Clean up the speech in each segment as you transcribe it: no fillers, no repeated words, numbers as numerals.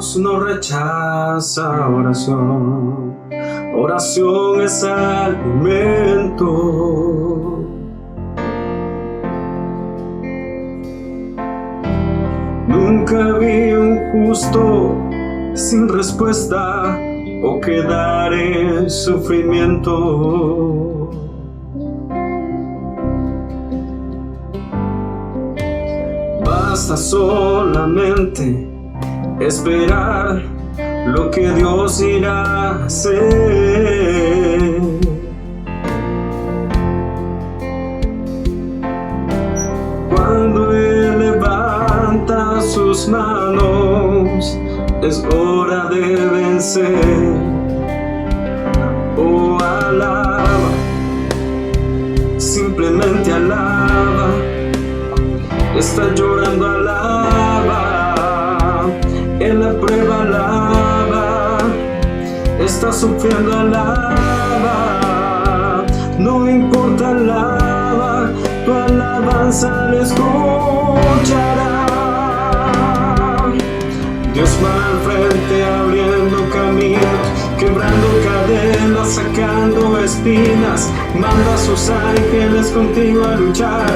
Dios no rechaza oración. Oración es alimento. Nunca vi un justo sin respuesta o quedar en sufrimiento. Basta solamente esperar lo que Dios irá a hacer. Cuando Él levanta sus manos, es hora de vencer. Oh, alaba, simplemente alaba. Está llorando, alaba. En la prueba, alaba. Está sufriendo, alaba. No importa, alaba. Tu alabanza le escuchará. Dios va al frente abriendo caminos, quebrando cadenas, sacando espinas. Manda a sus ángeles contigo a luchar.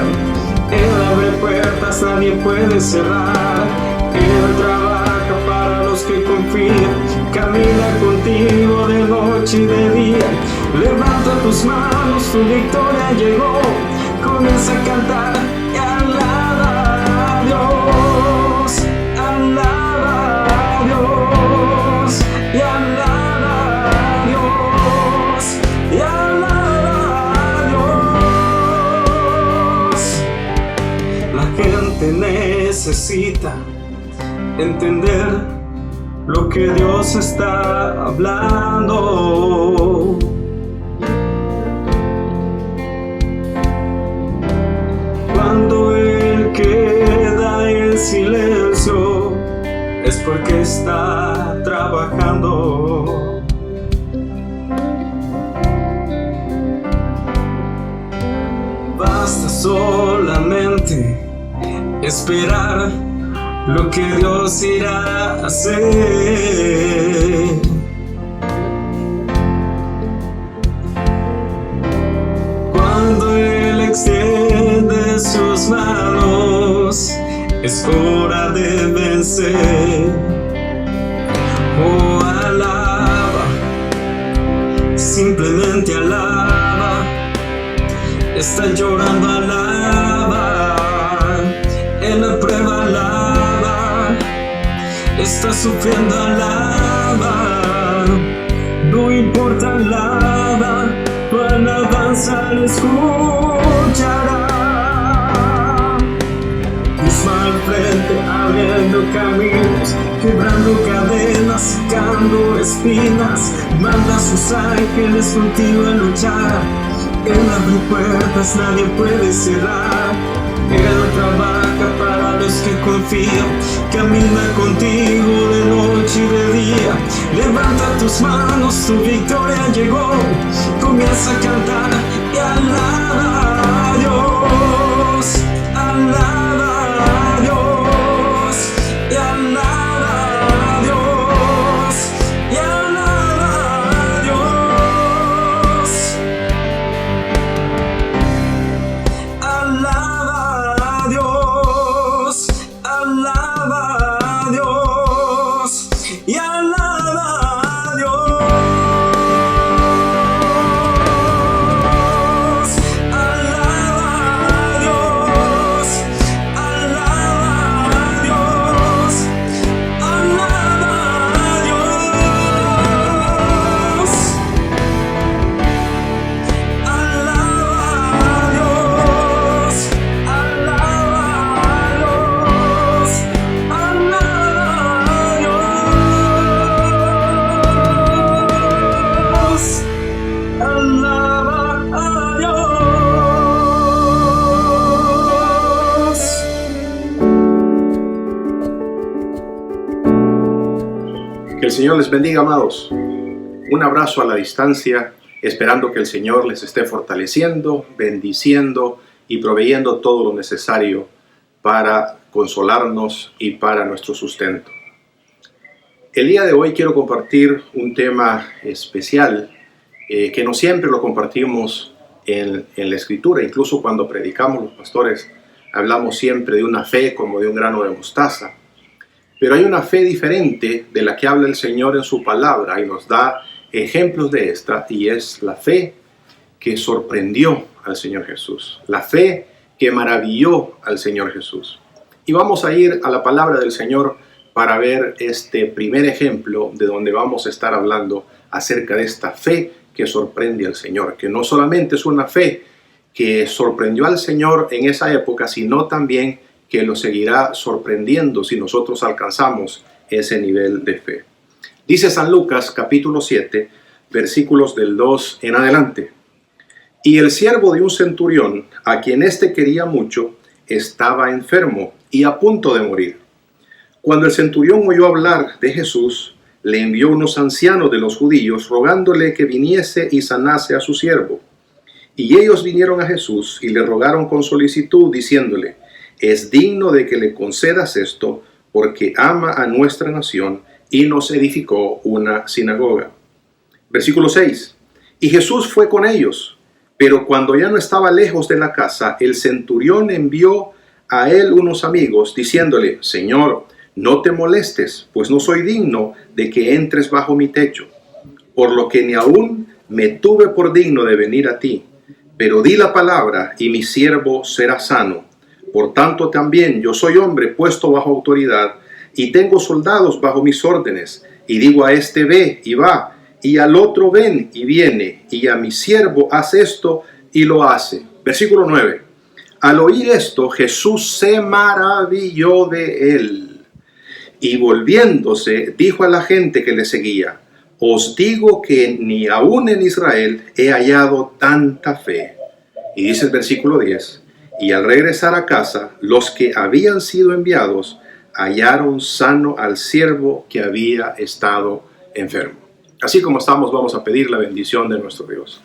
Él abre puertas, nadie puede cerrar. Él trabaja para los que confían. Camina contigo de noche y de día. Levanta tus manos, tu victoria llegó. Comienza a cantar y alaba a Dios. Alaba a Dios. Y alaba a Dios. Y alaba a Dios. La gente necesita entender lo que Dios está hablando. Cuando Él queda en silencio, es porque está trabajando. Basta solamente esperar lo que Dios irá a hacer. Cuando Él extiende sus manos, es hora de vencer. Oh, alaba, simplemente alaba. Está llorando, alaba. En la prueba, alaba. Está sufriendo, alaba. No importa, alaba. Tu alabanza le escuchará. Dios va al frente abriendo caminos, quebrando cadenas, sacando espinas. Manda a sus ángeles contigo a luchar. Él abre puertas, nadie puede cerrar. Él trabaja para los que confían. Camina contigo de noche y de día. Levanta tus manos, tu victoria llegó. Comienza a cantar y alaba a Dios. Alaba a Dios. Y alaba a Dios. Y alaba a Dios. Alaba a Dios, alaba a Dios y alaba a Dios. Alaba a Dios, alaba a Dios, alaba a Dios. Alaba a Dios, alaba a Dios, alaba a Dios, alaba a Dios. Que el Señor les bendiga, amados. Un abrazo a la distancia, esperando que el Señor les esté fortaleciendo, bendiciendo y proveyendo todo lo necesario para consolarnos y para nuestro sustento. El día de hoy quiero compartir un tema especial que no siempre lo compartimos en la Escritura. Incluso cuando predicamos los pastores hablamos siempre de una fe como de un grano de mostaza. Pero hay una fe diferente de la que habla el Señor en su palabra y nos da ejemplos de esta, y es la fe que sorprendió al Señor Jesús, la fe que maravilló al Señor Jesús. Y vamos a ir a la palabra del Señor para ver este primer ejemplo de donde vamos a estar hablando acerca de esta fe que sorprende al Señor, que no solamente es una fe que sorprendió al Señor en esa época, sino también que lo seguirá sorprendiendo si nosotros alcanzamos ese nivel de fe. Dice San Lucas capítulo 7, versículos del 2 en adelante. Y el siervo de un centurión, a quien éste quería mucho, estaba enfermo y a punto de morir. Cuando el centurión oyó hablar de Jesús, le envió unos ancianos de los judíos rogándole que viniese y sanase a su siervo. Y ellos vinieron a Jesús y le rogaron con solicitud, diciéndole: es digno de que le concedas esto, porque ama a nuestra nación y nos edificó una sinagoga. Versículo 6. Y Jesús fue con ellos, pero cuando ya no estaba lejos de la casa, el centurión envió a él unos amigos, diciéndole: Señor, no te molestes, pues no soy digno de que entres bajo mi techo, por lo que ni aún me tuve por digno de venir a ti. Pero di la palabra y mi siervo será sano. Por tanto también yo soy hombre puesto bajo autoridad y tengo soldados bajo mis órdenes. Y digo a este: ve y va, y al otro: ven y viene, y a mi siervo: haz esto, y lo hace. Versículo 9. Al oír esto, Jesús se maravilló de él. Y volviéndose, dijo a la gente que le seguía: os digo que ni aún en Israel he hallado tanta fe. Y dice el versículo 10, y al regresar a casa, los que habían sido enviados hallaron sano al siervo que había estado enfermo. Así como estamos, vamos a pedir la bendición de nuestro Dios.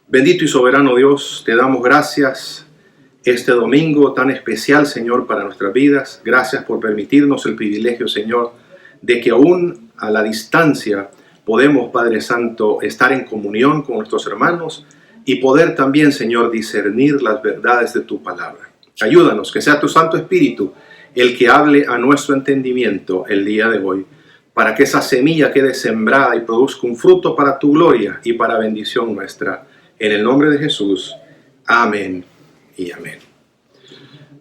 Bendito y soberano Dios, te damos gracias este domingo tan especial, Señor, para nuestras vidas. Gracias por permitirnos el privilegio, Señor, de que aún a la distancia podemos, Padre Santo, estar en comunión con nuestros hermanos y poder también, Señor, discernir las verdades de tu palabra. Ayúdanos, que sea tu Santo Espíritu el que hable a nuestro entendimiento el día de hoy, para que esa semilla quede sembrada y produzca un fruto para tu gloria y para bendición nuestra. En el nombre de Jesús. Amén y amén.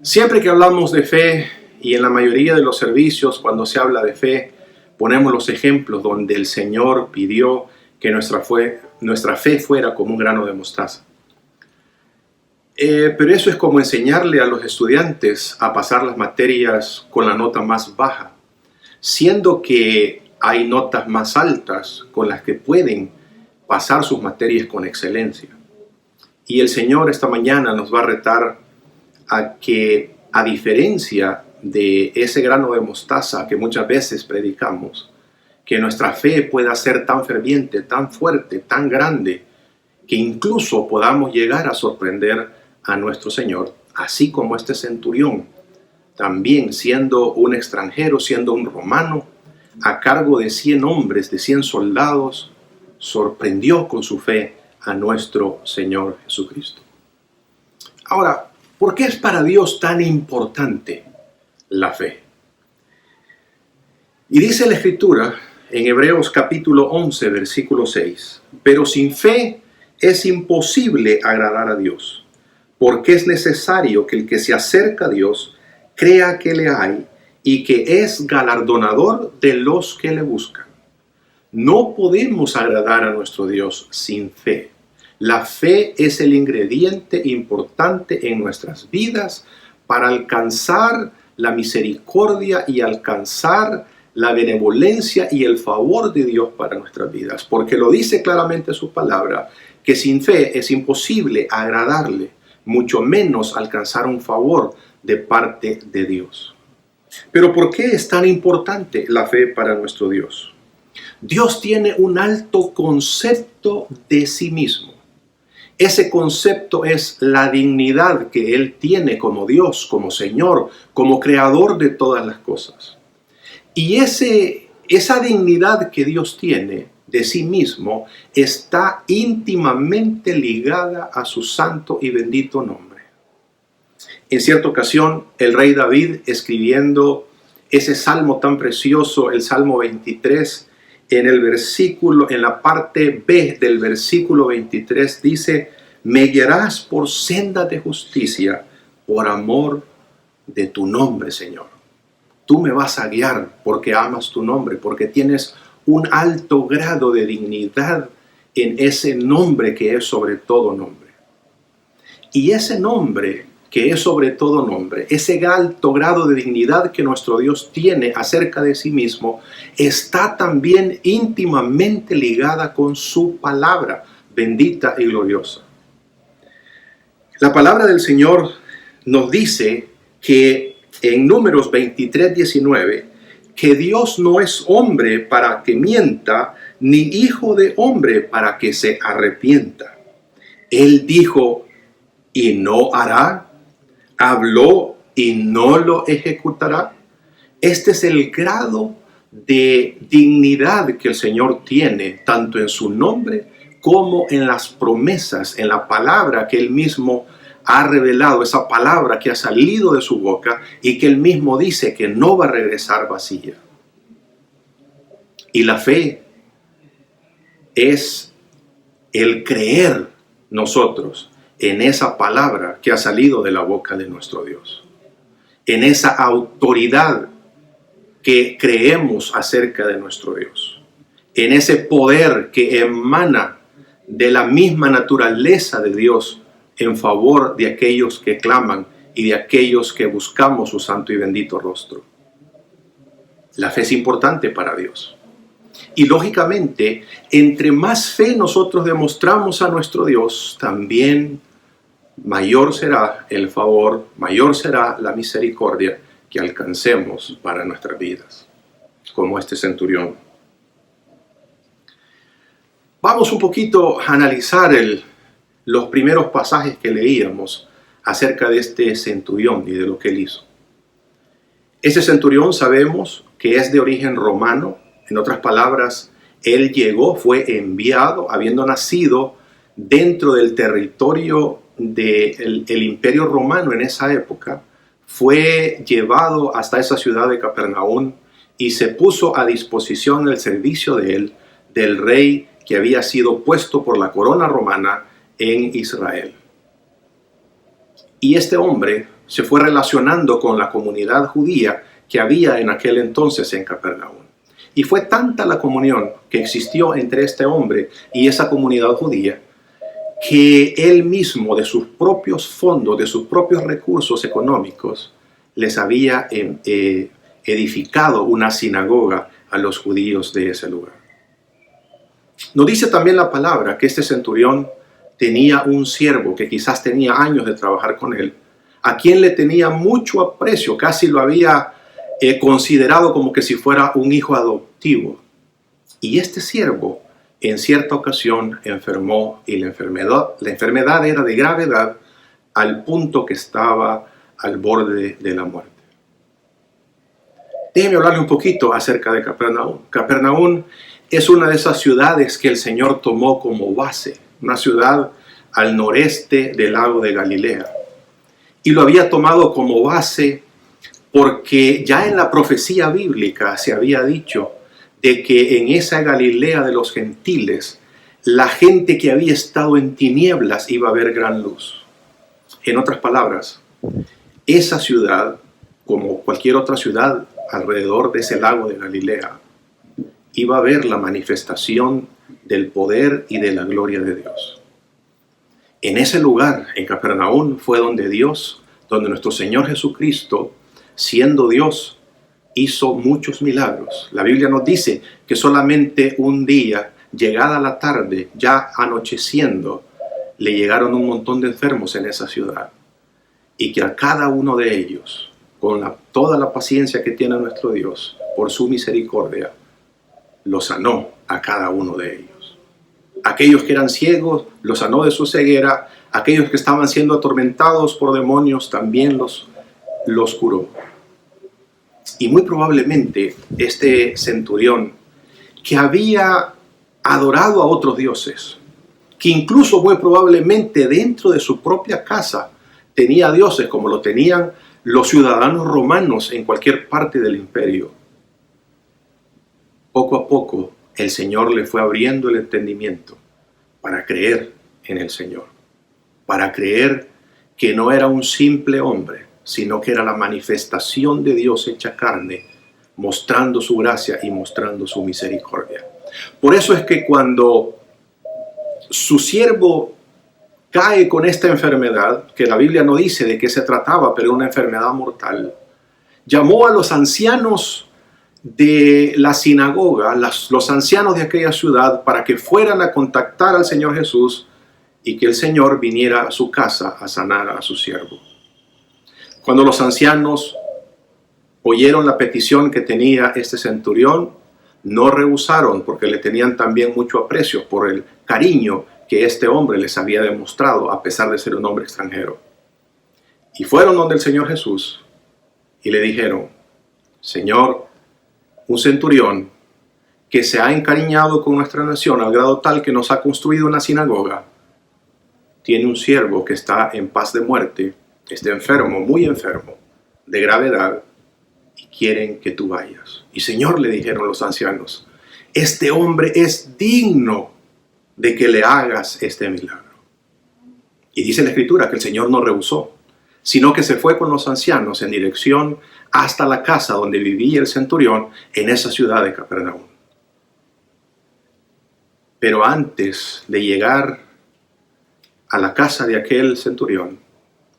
Siempre que hablamos de fe, y en la mayoría de los servicios cuando se habla de fe, ponemos los ejemplos donde el Señor pidió que nuestra fe fuera como un grano de mostaza. Pero eso es como enseñarle a los estudiantes a pasar las materias con la nota más baja, siendo que hay notas más altas con las que pueden pasar sus materias con excelencia. Y el Señor esta mañana nos va a retar a que, a diferencia de ese grano de mostaza que muchas veces predicamos, que nuestra fe pueda ser tan ferviente, tan fuerte, tan grande, que incluso podamos llegar a sorprender a nuestro Señor, así como este centurión, también siendo un extranjero, siendo un romano, a cargo de 100 hombres, de 100 soldados, sorprendió con su fe a nuestro Señor Jesucristo. Ahora, ¿por qué es para Dios tan importante la fe? Y dice la Escritura en Hebreos capítulo 11, versículo 6, pero sin fe es imposible agradar a Dios, porque es necesario que el que se acerca a Dios crea que le hay y que es galardonador de los que le buscan. No podemos agradar a nuestro Dios sin fe. La fe es el ingrediente importante en nuestras vidas para alcanzar la misericordia y alcanzar la benevolencia y el favor de Dios para nuestras vidas. Porque lo dice claramente su palabra, que sin fe es imposible agradarle, mucho menos alcanzar un favor de parte de Dios. Pero ¿por qué es tan importante la fe para nuestro Dios? Dios tiene un alto concepto de sí mismo. Ese concepto es la dignidad que Él tiene como Dios, como Señor, como creador de todas las cosas. Y ese esa dignidad que Dios tiene de sí mismo está íntimamente ligada a su santo y bendito nombre. En cierta ocasión, el rey David, escribiendo ese salmo tan precioso, el Salmo 23, en la parte B del versículo 23, dice: me guiarás por sendas de justicia por amor de tu nombre, Señor. Tú me vas a guiar porque amas tu nombre, porque tienes un alto grado de dignidad en ese nombre que es sobre todo nombre. Y ese nombre que es sobre todo nombre, ese alto grado de dignidad que nuestro Dios tiene acerca de sí mismo, está también íntimamente ligada con su palabra bendita y gloriosa. La palabra del Señor nos dice que en Números 23:19, que Dios no es hombre para que mienta, ni hijo de hombre para que se arrepienta. Él dijo y no hará, habló y no lo ejecutará. Este es el grado de dignidad que el Señor tiene, tanto en su nombre como en las promesas, en la palabra que Él mismo ha revelado, esa palabra que ha salido de su boca y que Él mismo dice que no va a regresar vacía. Y la fe es el creer nosotros en esa palabra que ha salido de la boca de nuestro Dios, en esa autoridad que creemos acerca de nuestro Dios, en ese poder que emana de la misma naturaleza de Dios en favor de aquellos que claman y de aquellos que buscamos su santo y bendito rostro. La fe es importante para Dios. Y lógicamente, entre más fe nosotros demostramos a nuestro Dios, también mayor será el favor, mayor será la misericordia que alcancemos para nuestras vidas, como este centurión. Vamos un poquito a analizar los primeros pasajes que leíamos acerca de este centurión y de lo que él hizo. Ese centurión sabemos que es de origen romano. En otras palabras, él fue enviado, habiendo nacido dentro del territorio del Imperio Romano en esa época, fue llevado hasta esa ciudad de Capernaum y se puso a disposición el servicio del rey que había sido puesto por la corona romana en Israel. Y este hombre se fue relacionando con la comunidad judía que había en aquel entonces en Capernaum. Y fue tanta la comunión que existió entre este hombre y esa comunidad judía, que él mismo, de sus propios fondos, de sus propios recursos económicos, les había edificado una sinagoga a los judíos de ese lugar. Nos dice también la palabra que este centurión tenía un siervo que quizás tenía años de trabajar con él, a quien le tenía mucho aprecio, casi lo había considerado como que si fuera un hijo adoptivo. Y este siervo en cierta ocasión enfermó, y la enfermedad era de gravedad al punto que estaba al borde de la muerte. Déjeme hablarle un poquito acerca de Capernaum. Capernaum es una de esas ciudades que el Señor tomó como base, una ciudad al noreste del lago de Galilea. Y lo había tomado como base porque ya en la profecía bíblica se había dicho de que en esa Galilea de los gentiles, la gente que había estado en tinieblas iba a ver gran luz. En otras palabras, esa ciudad, como cualquier otra ciudad alrededor de ese lago de Galilea, iba a ver la manifestación del poder y de la gloria de Dios. En ese lugar, en Capernaum, fue donde nuestro Señor Jesucristo, siendo Dios, hizo muchos milagros. La Biblia nos dice que solamente un día, llegada la tarde, ya anocheciendo, le llegaron un montón de enfermos en esa ciudad. Y que a cada uno de ellos, con toda la paciencia que tiene nuestro Dios, por su misericordia, lo sanó a cada uno de ellos. Aquellos que eran ciegos, los sanó de su ceguera. Aquellos que estaban siendo atormentados por demonios, también los curó. Y muy probablemente este centurión, que había adorado a otros dioses, que incluso muy probablemente dentro de su propia casa tenía dioses como lo tenían los ciudadanos romanos en cualquier parte del imperio. Poco a poco el Señor le fue abriendo el entendimiento para creer en el Señor, para creer que no era un simple hombre, sino que era la manifestación de Dios hecha carne, mostrando su gracia y mostrando su misericordia. Por eso es que cuando su siervo cae con esta enfermedad, que la Biblia no dice de qué se trataba, pero era una enfermedad mortal, llamó a los ancianos de la sinagoga, los ancianos de aquella ciudad, para que fueran a contactar al Señor Jesús y que el Señor viniera a su casa a sanar a su siervo. Cuando los ancianos oyeron la petición que tenía este centurión, no rehusaron, porque le tenían también mucho aprecio por el cariño que este hombre les había demostrado, a pesar de ser un hombre extranjero. Y fueron donde el Señor Jesús y le dijeron: Señor, un centurión que se ha encariñado con nuestra nación al grado tal que nos ha construido una sinagoga, tiene un siervo que está en paz de muerte, está enfermo, muy enfermo, de gravedad, y quieren que tú vayas. Y Señor, le dijeron los ancianos, este hombre es digno de que le hagas este milagro. Y dice la Escritura que el Señor no rehusó, sino que se fue con los ancianos en dirección hasta la casa donde vivía el centurión en esa ciudad de Capernaum. Pero antes de llegar a la casa de aquel centurión,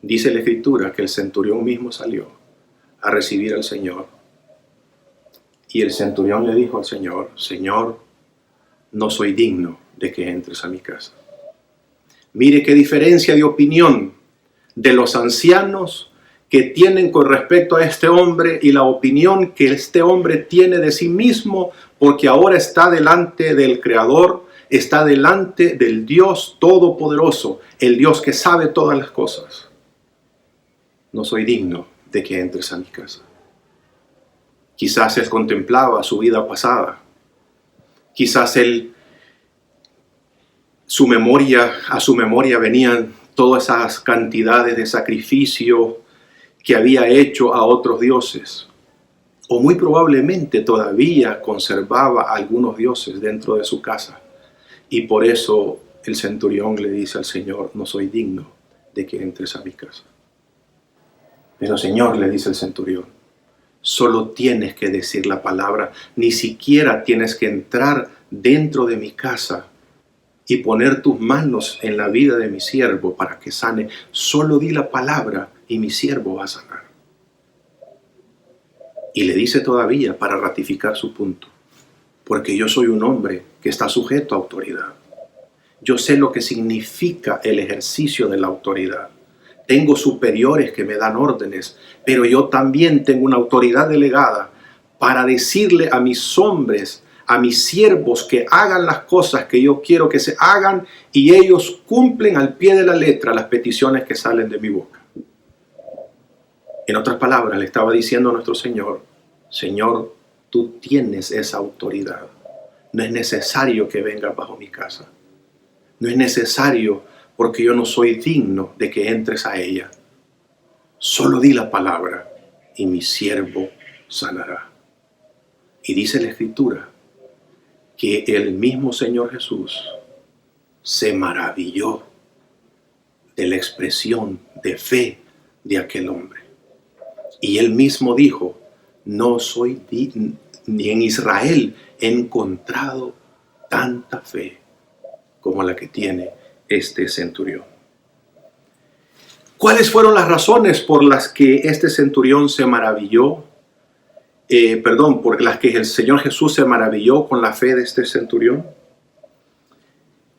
dice la Escritura que el centurión mismo salió a recibir al Señor. Y el centurión le dijo al Señor: Señor, no soy digno de que entres a mi casa. Mire qué diferencia de opinión de los ancianos que tienen con respecto a este hombre y la opinión que este hombre tiene de sí mismo, porque ahora está delante del Creador, está delante del Dios Todopoderoso, el Dios que sabe todas las cosas. No soy digno de que entres a mi casa. Quizás él contemplaba su vida pasada. Quizás a su memoria venían todas esas cantidades de sacrificio que había hecho a otros dioses. O muy probablemente todavía conservaba algunos dioses dentro de su casa. Y por eso el centurión le dice al Señor: no soy digno de que entres a mi casa. Pero Señor, le dice el centurión, solo tienes que decir la palabra, ni siquiera tienes que entrar dentro de mi casa y poner tus manos en la vida de mi siervo para que sane. Solo di la palabra y mi siervo va a sanar. Y le dice todavía, para ratificar su punto, porque yo soy un hombre que está sujeto a autoridad. Yo sé lo que significa el ejercicio de la autoridad. Tengo superiores que me dan órdenes, pero yo también tengo una autoridad delegada para decirle a mis hombres, a mis siervos, que hagan las cosas que yo quiero que se hagan, y ellos cumplen al pie de la letra las peticiones que salen de mi boca. En otras palabras, le estaba diciendo a nuestro Señor: Señor, tú tienes esa autoridad. No es necesario que vengas bajo mi casa. No es necesario, porque yo no soy digno de que entres a ella. Solo di la palabra y mi siervo sanará. Y dice la Escritura que el mismo Señor Jesús se maravilló de la expresión de fe de aquel hombre. Y él mismo dijo: no soy digno, ni en Israel he encontrado tanta fe como la que tiene este centurión. ¿Cuáles fueron las razones por las que este centurión se maravilló? Por las que el Señor Jesús se maravilló con la fe de este centurión.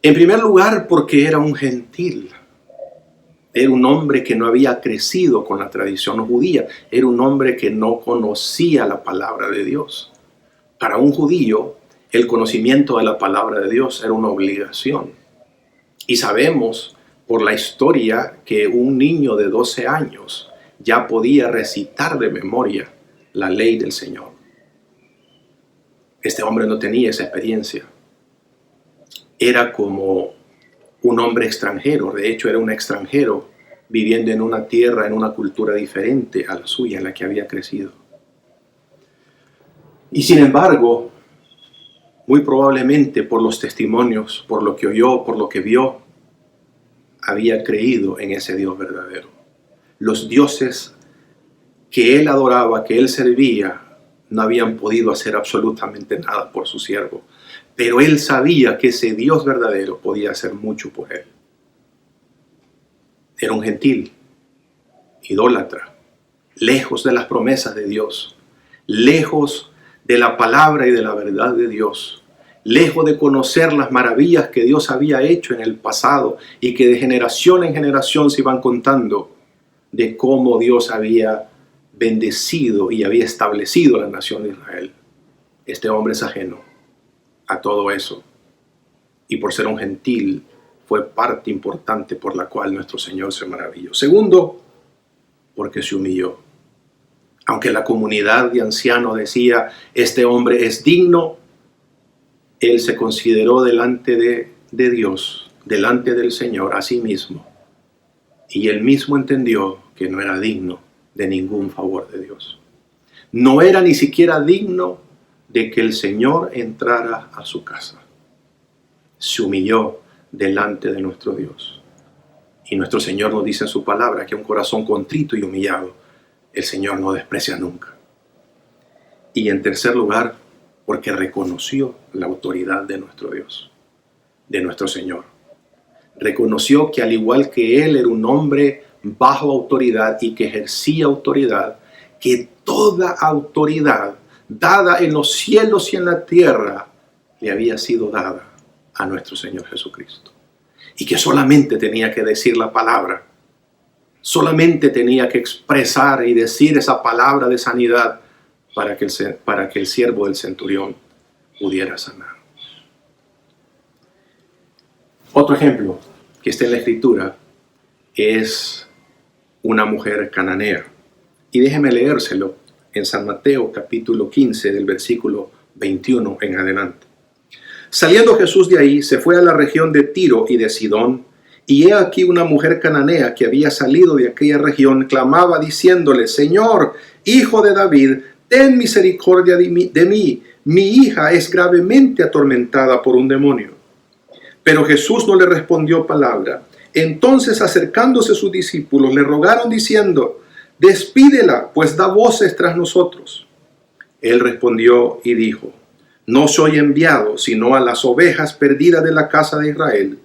En primer lugar, porque era un gentil. Era un hombre que no había crecido con la tradición judía. Era un hombre que no conocía la palabra de Dios. Para un judío, el conocimiento de la palabra de Dios era una obligación. Y sabemos por la historia que un niño de 12 años ya podía recitar de memoria la ley del Señor. Este hombre no tenía esa experiencia. Era como un hombre extranjero. De hecho, era un extranjero viviendo en una tierra, en una cultura diferente a la suya, en la que había crecido. Y sin embargo, muy probablemente por los testimonios, por lo que oyó, por lo que vio, había creído en ese Dios verdadero. Los dioses que él adoraba, que él servía, no habían podido hacer absolutamente nada por su siervo. Pero él sabía que ese Dios verdadero podía hacer mucho por él. Era un gentil, idólatra, lejos de las promesas de Dios, lejos de la palabra y de la verdad de Dios, lejos de conocer las maravillas que Dios había hecho en el pasado y que de generación en generación se iban contando de cómo Dios había bendecido y había establecido la nación de Israel. Este hombre es ajeno a todo eso, y por ser un gentil fue parte importante por la cual nuestro Señor se maravilló. Segundo, porque se humilló. Aunque la comunidad de ancianos decía, este hombre es digno, él se consideró delante de Dios, delante del Señor a sí mismo, y él mismo entendió que no era digno de ningún favor de Dios. No era ni siquiera digno de que el Señor entrara a su casa. Se humilló delante de nuestro Dios. Y nuestro Señor nos dice en su palabra que un corazón contrito y humillado, el Señor no desprecia nunca. Y en tercer lugar, porque reconoció la autoridad de nuestro Dios, de nuestro Señor. Reconoció que al igual que Él era un hombre bajo autoridad y que ejercía autoridad, que toda autoridad dada en los cielos y en la tierra le había sido dada a nuestro Señor Jesucristo. Y que solamente tenía que decir la palabra, solamente tenía que expresar y decir esa palabra de sanidad para que el siervo del centurión pudiera sanar. Otro ejemplo que está en la Escritura es una mujer cananea. Y déjeme leérselo en San Mateo capítulo 15 del versículo 21 en adelante. Saliendo Jesús de ahí, se fue a la región de Tiro y de Sidón, y he aquí una mujer cananea que había salido de aquella región, clamaba diciéndole, Señor, Hijo de David, ten misericordia de mí, mi hija es gravemente atormentada por un demonio. Pero Jesús no le respondió palabra. Entonces, acercándose sus discípulos, le rogaron diciendo, despídela, pues da voces tras nosotros. Él respondió y dijo, no soy enviado, sino a las ovejas perdidas de la casa de Israel.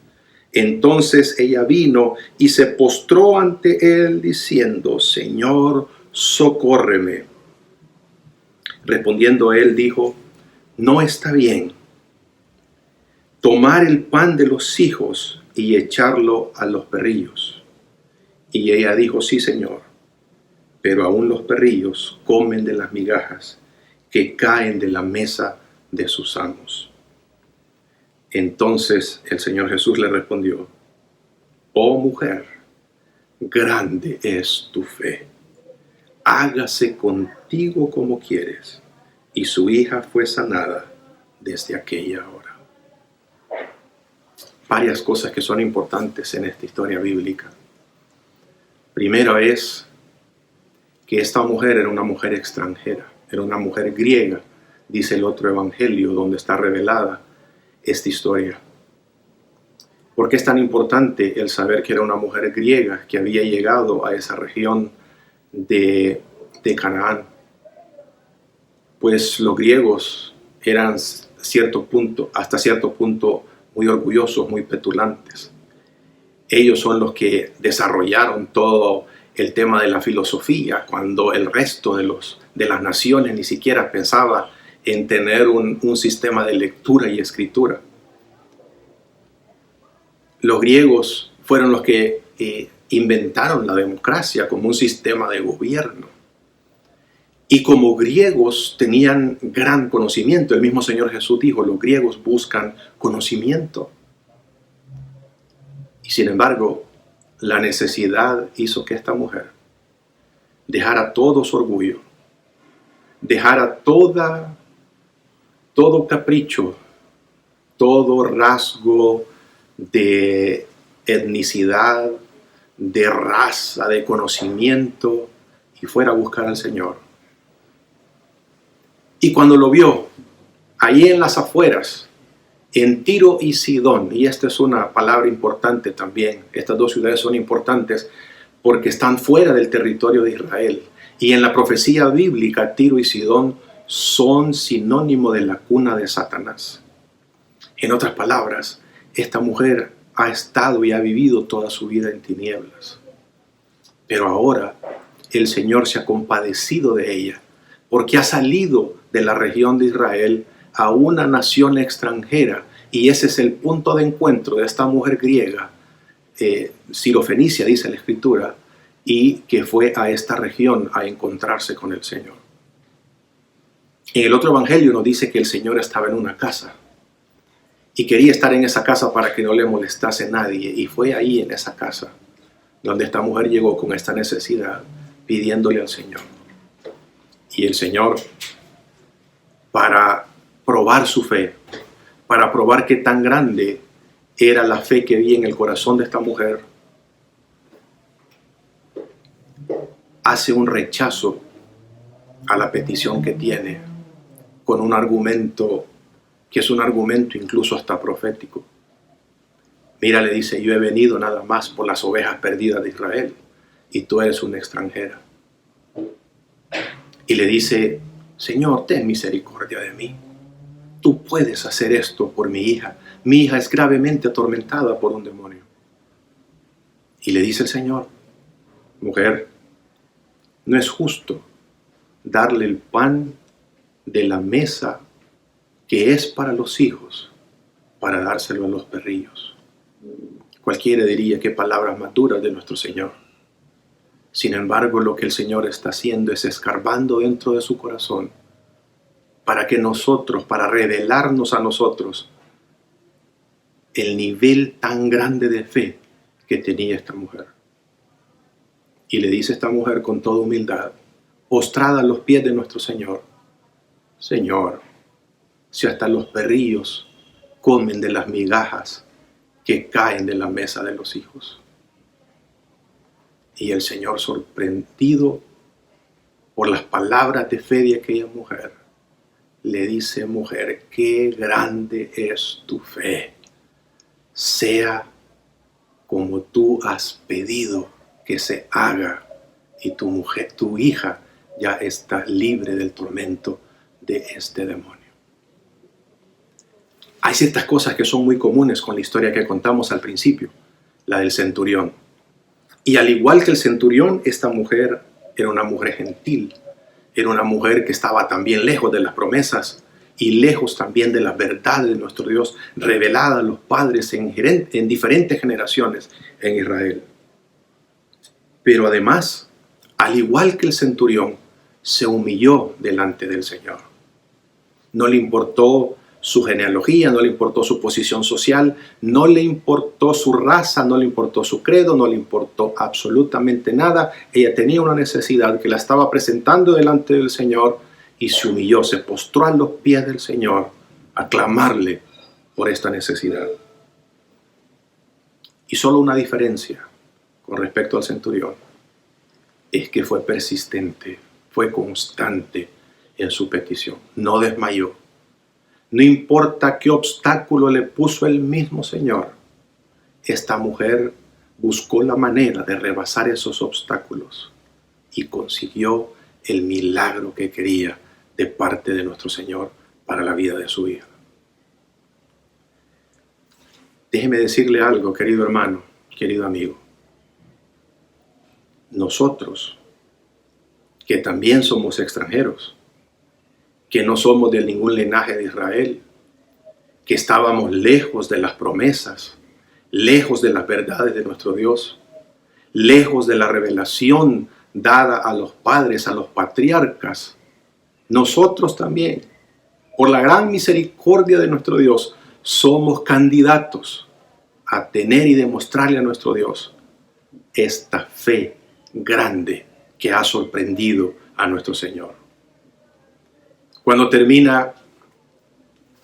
Entonces ella vino y se postró ante él diciendo, Señor, socórreme. Respondiendo él dijo, no está bien tomar el pan de los hijos y echarlo a los perrillos. Y ella dijo, sí, Señor, pero aún los perrillos comen de las migajas que caen de la mesa de sus amos. Entonces el Señor Jesús le respondió, oh mujer, grande es tu fe, hágase contigo como quieres. Y su hija fue sanada desde aquella hora. Varias cosas que son importantes en esta historia bíblica. Primero es que esta mujer era una mujer extranjera, era una mujer griega, dice el otro evangelio donde está revelada esta historia. ¿Por qué es tan importante el saber que era una mujer griega que había llegado a esa región de Canaán? Pues los griegos eran hasta cierto punto muy orgullosos, muy petulantes. Ellos son los que desarrollaron todo el tema de la filosofía, cuando el resto de las naciones ni siquiera pensaba en tener un sistema de lectura y escritura. Los griegos fueron los que inventaron la democracia como un sistema de gobierno. Y como griegos tenían gran conocimiento, el mismo Señor Jesús dijo, los griegos buscan conocimiento. Y sin embargo, la necesidad hizo que esta mujer dejara todo su orgullo, dejara todo capricho, todo rasgo de etnicidad, de raza, de conocimiento, y fuera a buscar al Señor. Y cuando lo vio, allí en las afueras, en Tiro y Sidón, y esta es una palabra importante también, estas dos ciudades son importantes porque están fuera del territorio de Israel, y en la profecía bíblica Tiro y Sidón son sinónimo de la cuna de Satanás. En otras palabras, esta mujer ha estado y ha vivido toda su vida en tinieblas, pero ahora el Señor se ha compadecido de ella, porque ha salido de la región de Israel a una nación extranjera, y ese es el punto de encuentro de esta mujer griega, sirofenicia dice la Escritura, y que fue a esta región a encontrarse con el Señor. En el otro evangelio nos dice que el Señor estaba en una casa y quería estar en esa casa para que no le molestase nadie, y fue ahí en esa casa donde esta mujer llegó con esta necesidad, pidiéndole al Señor. Y el Señor, para probar su fe, para probar qué tan grande era la fe que había en el corazón de esta mujer, hace un rechazo a la petición que tiene con un argumento que es un argumento incluso hasta profético. Mira, le dice, yo he venido nada más por las ovejas perdidas de Israel y tú eres una extranjera. Y le dice, Señor, ten misericordia de mí. Tú puedes hacer esto por mi hija. Mi hija es gravemente atormentada por un demonio. Y le dice el Señor, mujer, no es justo darle el pan de la mesa que es para los hijos, para dárselo a los perrillos. Cualquiera diría qué palabras más duras de nuestro Señor. Sin embargo, lo que el Señor está haciendo es escarbando dentro de su corazón para que nosotros, para revelarnos a nosotros el nivel tan grande de fe que tenía esta mujer. Y le dice esta mujer con toda humildad, postrada a los pies de nuestro Señor, Señor, si hasta los perrillos comen de las migajas que caen de la mesa de los hijos. Y el Señor, sorprendido por las palabras de fe de aquella mujer, le dice, mujer, qué grande es tu fe. Sea como tú has pedido que se haga, y tu hija ya está libre del tormento de este demonio. Hay ciertas cosas que son muy comunes con la historia que contamos al principio, la del centurión. Y al igual que el centurión, esta mujer era una mujer gentil, era una mujer que estaba también lejos de las promesas y lejos también de la verdad de nuestro Dios revelada a los padres en diferentes generaciones en Israel. Pero además, al igual que el centurión, se humilló delante del Señor. No le importó su genealogía, no le importó su posición social, no le importó su raza, no le importó su credo, no le importó absolutamente nada. Ella tenía una necesidad que la estaba presentando delante del Señor y se humilló, se postró a los pies del Señor a clamarle por esta necesidad. Y solo una diferencia con respecto al centurión es que fue persistente, fue constante en su petición, no desmayó. No importa qué obstáculo le puso el mismo Señor, esta mujer buscó la manera de rebasar esos obstáculos y consiguió el milagro que quería de parte de nuestro Señor para la vida de su hija. Déjeme decirle algo, querido hermano, querido amigo. Nosotros, que también somos extranjeros, que no somos de ningún linaje de Israel, que estábamos lejos de las promesas, lejos de las verdades de nuestro Dios, lejos de la revelación dada a los padres, a los patriarcas. Nosotros también, por la gran misericordia de nuestro Dios, somos candidatos a tener y demostrarle a nuestro Dios esta fe grande que ha sorprendido a nuestro Señor. Cuando termina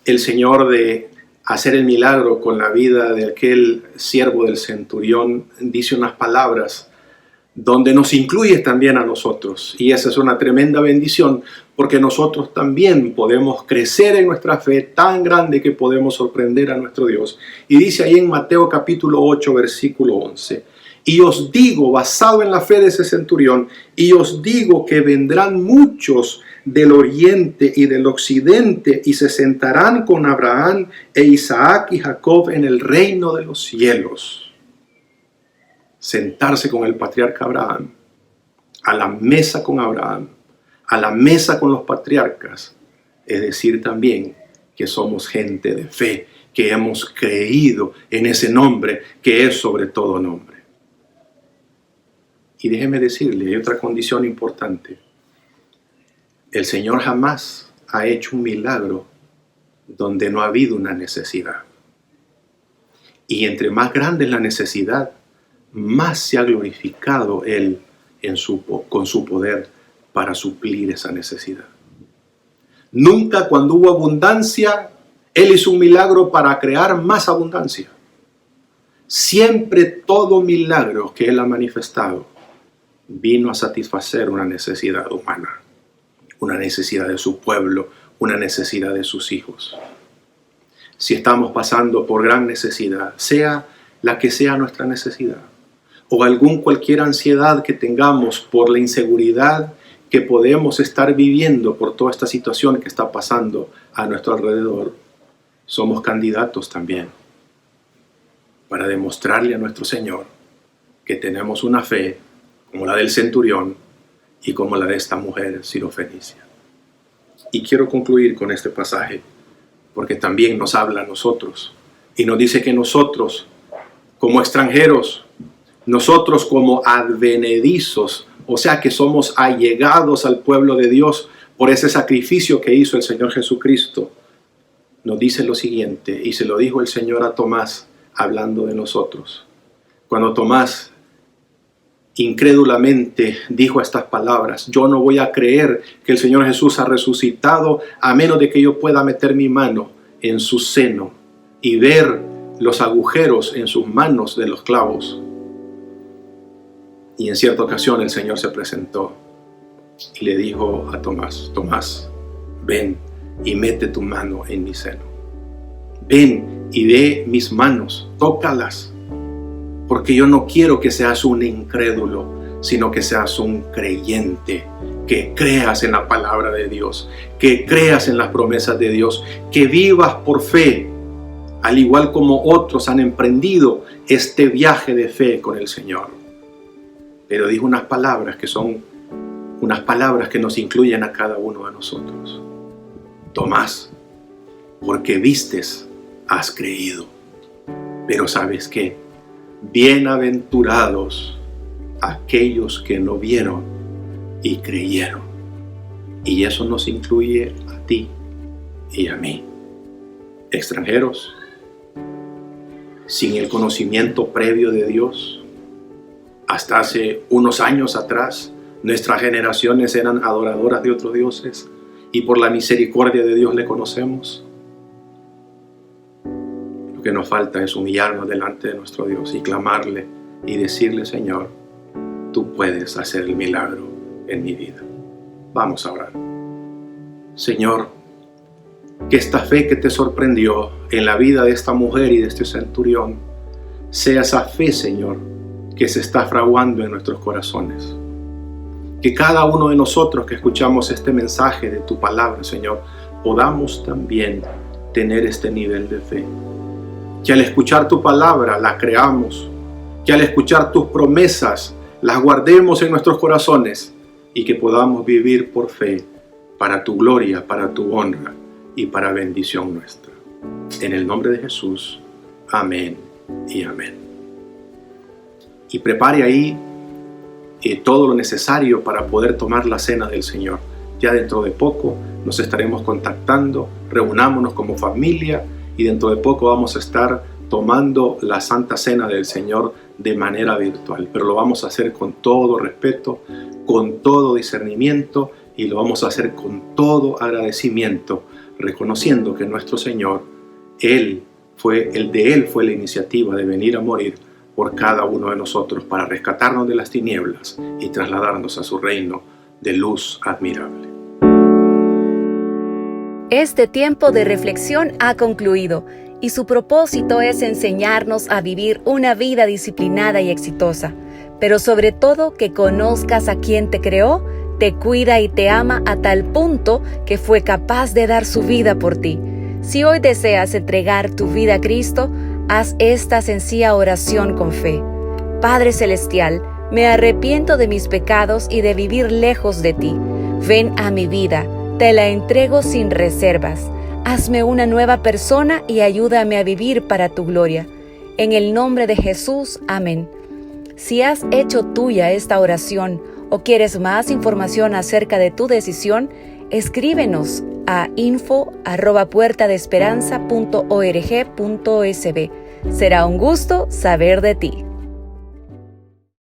el Señor de hacer el milagro con la vida de aquel siervo del centurión, dice unas palabras donde nos incluye también a nosotros. Y esa es una tremenda bendición, porque nosotros también podemos crecer en nuestra fe tan grande que podemos sorprender a nuestro Dios. Y dice ahí en Mateo capítulo 8, versículo 11, y os digo, basado en la fe de ese centurión, y os digo que vendrán muchos del oriente y del occidente y se sentarán con Abraham e Isaac y Jacob en el reino de los cielos. Sentarse con el patriarca Abraham, a la mesa con Abraham, a la mesa con los patriarcas, es decir también que somos gente de fe, que hemos creído en ese nombre que es sobre todo nombre. Y déjeme decirle, hay otra condición importante. El Señor jamás ha hecho un milagro donde no ha habido una necesidad. Y entre más grande es la necesidad, más se ha glorificado Él con su poder para suplir esa necesidad. Nunca cuando hubo abundancia, Él hizo un milagro para crear más abundancia. Siempre todo milagro que Él ha manifestado vino a satisfacer una necesidad humana, una necesidad de su pueblo, una necesidad de sus hijos. Si estamos pasando por gran necesidad, sea la que sea nuestra necesidad, o cualquier ansiedad que tengamos por la inseguridad que podemos estar viviendo por toda esta situación que está pasando a nuestro alrededor, somos candidatos también para demostrarle a nuestro Señor que tenemos una fe como la del centurión y como la de esta mujer sirofenicia. Y quiero concluir con este pasaje, porque también nos habla a nosotros y nos dice que nosotros, como extranjeros, nosotros como advenedizos, o sea que somos allegados al pueblo de Dios por ese sacrificio que hizo el Señor Jesucristo, nos dice lo siguiente, y se lo dijo el Señor a Tomás hablando de nosotros. Cuando Tomás incrédulamente dijo estas palabras: yo no voy a creer que el Señor Jesús ha resucitado a menos de que yo pueda meter mi mano en su seno y ver los agujeros en sus manos de los clavos. Y en cierta ocasión el Señor se presentó y le dijo a Tomás: Tomás, ven y mete tu mano en mi seno. Ven y ve mis manos, tócalas. Porque yo no quiero que seas un incrédulo, sino que seas un creyente, que creas en la palabra de Dios, que creas en las promesas de Dios, que vivas por fe, al igual como otros han emprendido este viaje de fe con el Señor. Pero dijo unas palabras que son unas palabras que nos incluyen a cada uno de nosotros. Tomás, porque vistes, has creído. Pero ¿sabes qué? Bienaventurados aquellos que no vieron y creyeron. Y eso nos incluye a ti y a mí. Extranjeros, sin el conocimiento previo de Dios. Hasta hace unos años atrás, nuestras generaciones eran adoradoras de otros dioses y por la misericordia de Dios le conocemos. Lo que nos falta es humillarnos delante de nuestro Dios y clamarle y decirle: Señor, tú puedes hacer el milagro en mi vida. Vamos a orar. Señor, que esta fe que te sorprendió en la vida de esta mujer y de este centurión sea esa fe, Señor, que se está fraguando en nuestros corazones. Que cada uno de nosotros que escuchamos este mensaje de tu palabra, Señor, podamos también tener este nivel de fe. Que al escuchar tu palabra la creamos, que al escuchar tus promesas las guardemos en nuestros corazones y que podamos vivir por fe para tu gloria, para tu honra y para bendición nuestra. En el nombre de Jesús, amén y amén. Y prepare ahí todo lo necesario para poder tomar la cena del Señor. Ya dentro de poco nos estaremos contactando, reunámonos como familia y dentro de poco vamos a estar tomando la Santa Cena del Señor de manera virtual. Pero lo vamos a hacer con todo respeto, con todo discernimiento y lo vamos a hacer con todo agradecimiento, reconociendo que nuestro Señor, Él fue la iniciativa de venir a morir por cada uno de nosotros para rescatarnos de las tinieblas y trasladarnos a su reino de luz admirable. Este tiempo de reflexión ha concluido y su propósito es enseñarnos a vivir una vida disciplinada y exitosa, pero sobre todo que conozcas a quien te creó, te cuida y te ama a tal punto que fue capaz de dar su vida por ti. Si hoy deseas entregar tu vida a Cristo, haz esta sencilla oración con fe. Padre Celestial, me arrepiento de mis pecados y de vivir lejos de ti. Ven a mi vida, te la entrego sin reservas. Hazme una nueva persona y ayúdame a vivir para tu gloria. En el nombre de Jesús, amén. Si has hecho tuya esta oración o quieres más información acerca de tu decisión, escríbenos a info@puertadesperanza.org.sb. Será un gusto saber de ti.